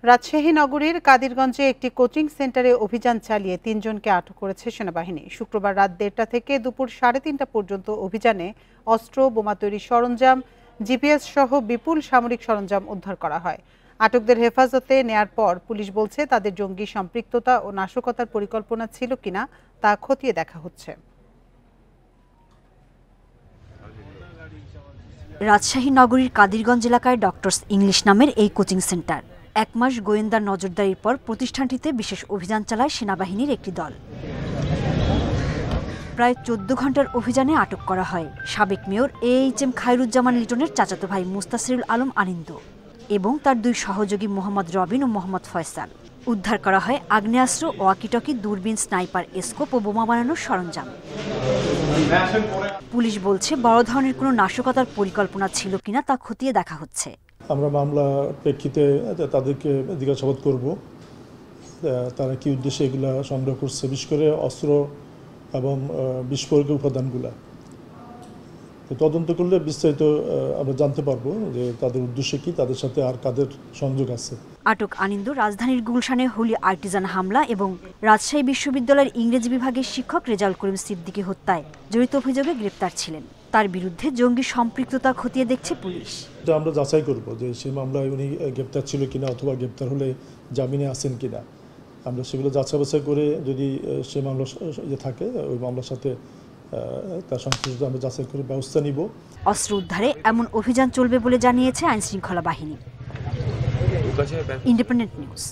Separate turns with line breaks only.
রাজশাহী নগরীর কাদিরগঞ্জে একটি কোচিং সেন্টারে অভিযান চালিয়ে ৩ জনকে আটক করেছে সেনাবাহিনী। শুক্রবার রাত ১:৩০ থেকে দুপুর ৩:৩০ পর্যন্ত অভিযানে অস্ত্র, বোমা তৈরির সরঞ্জাম, জিপিএস সহ বিপুল সামরিক সরঞ্জাম উদ্ধার করা হয়। আটকদের হেফাজতে নেয়ার পর পুলিশ বলছে তাদের জঙ্গি সম্পৃক্ততা ও নাশকতার পরিকল্পনা ছিল কিনা তা খতিয়ে দেখা হচ্ছে।
রাজশাহী নগরীর কাদিরগঞ্জ এলাকায় ডক্টরস ইংলিশ নামের এই কোচিং সেন্টার। ১ মাস গোয়েন্দার নজরদারির পর প্রতিষ্ঠানটিতে বিশেষ অভিযান চালায় সেনাবাহিনীর একটি দল। প্রায় ১৪ ঘন্টার অভিযানে আটক করা হয় সাবেক মেয়র AHM খায়রুজ্জামান লিটনের চাচাতো ভাই মুস্তাসিরুল আলম আনিন্দ এবং তার ২ সহযোগী মোহাম্মদ রবিন ও মোহাম্মদ ফয়সাল। উদ্ধার করা হয় আগ্নেয়াস্ত্র, ওয়াকিটকি, দূরবীন, স্নাইপার, স্কোপ ও বোমা বানানোর সরঞ্জাম। পুলিশ বলছে বড় ধরনের কোনো নাশকতার পরিকল্পনা ছিল কিনা তা খতিয়ে দেখা হচ্ছে।
আমরা মামলা প্রেক্ষিতে তাদেরকে জিজ্ঞাসাবাদ করব, তারা কি উদ্দেশ্যে এগুলা সংগ্রহ করছে, বিশেষ করে অস্ত্র এবং বিস্ফোরক উপাদানগুলা। তদন্ত করলে বিস্তারিত আমরা জানতে পারবো যে তাদের উদ্দেশ্য কি, তাদের সাথে আর কাদের সংযোগ আছে।
আটক আনিন্দ রাজধানীর গুলশানে হোলি আর্টিজান হামলা এবং রাজশাহী বিশ্ববিদ্যালয়ের ইংরেজি বিভাগের শিক্ষক রেজাউল করিম সিদ্দিকী হত্যায় জড়িত অভিযোগে গ্রেপ্তার ছিলেন। তার বিরুদ্ধে জঙ্গি সম্পৃক্ততা খতিয়ে দেখছে পুলিশ।
এটা আমরা যাচাই করব যে সেই মামলায় উনি গ্রেপ্তার ছিল কিনা অথবা গ্রেপ্তার হলে জামিনে আছেন কিনা। আমরা সেগুলো যাচাই বাছাই করে যদি সে মামলা থাকে ওই মামলার সাথে তার সংশ্লিষ্ট আমরা যাচাই করে ব্যবস্থা নিব।
অস্ত্র উদ্ধারে এমন অভিযান চলবে বলে জানিয়েছে আইনশৃঙ্খলা বাহিনী। Independent news.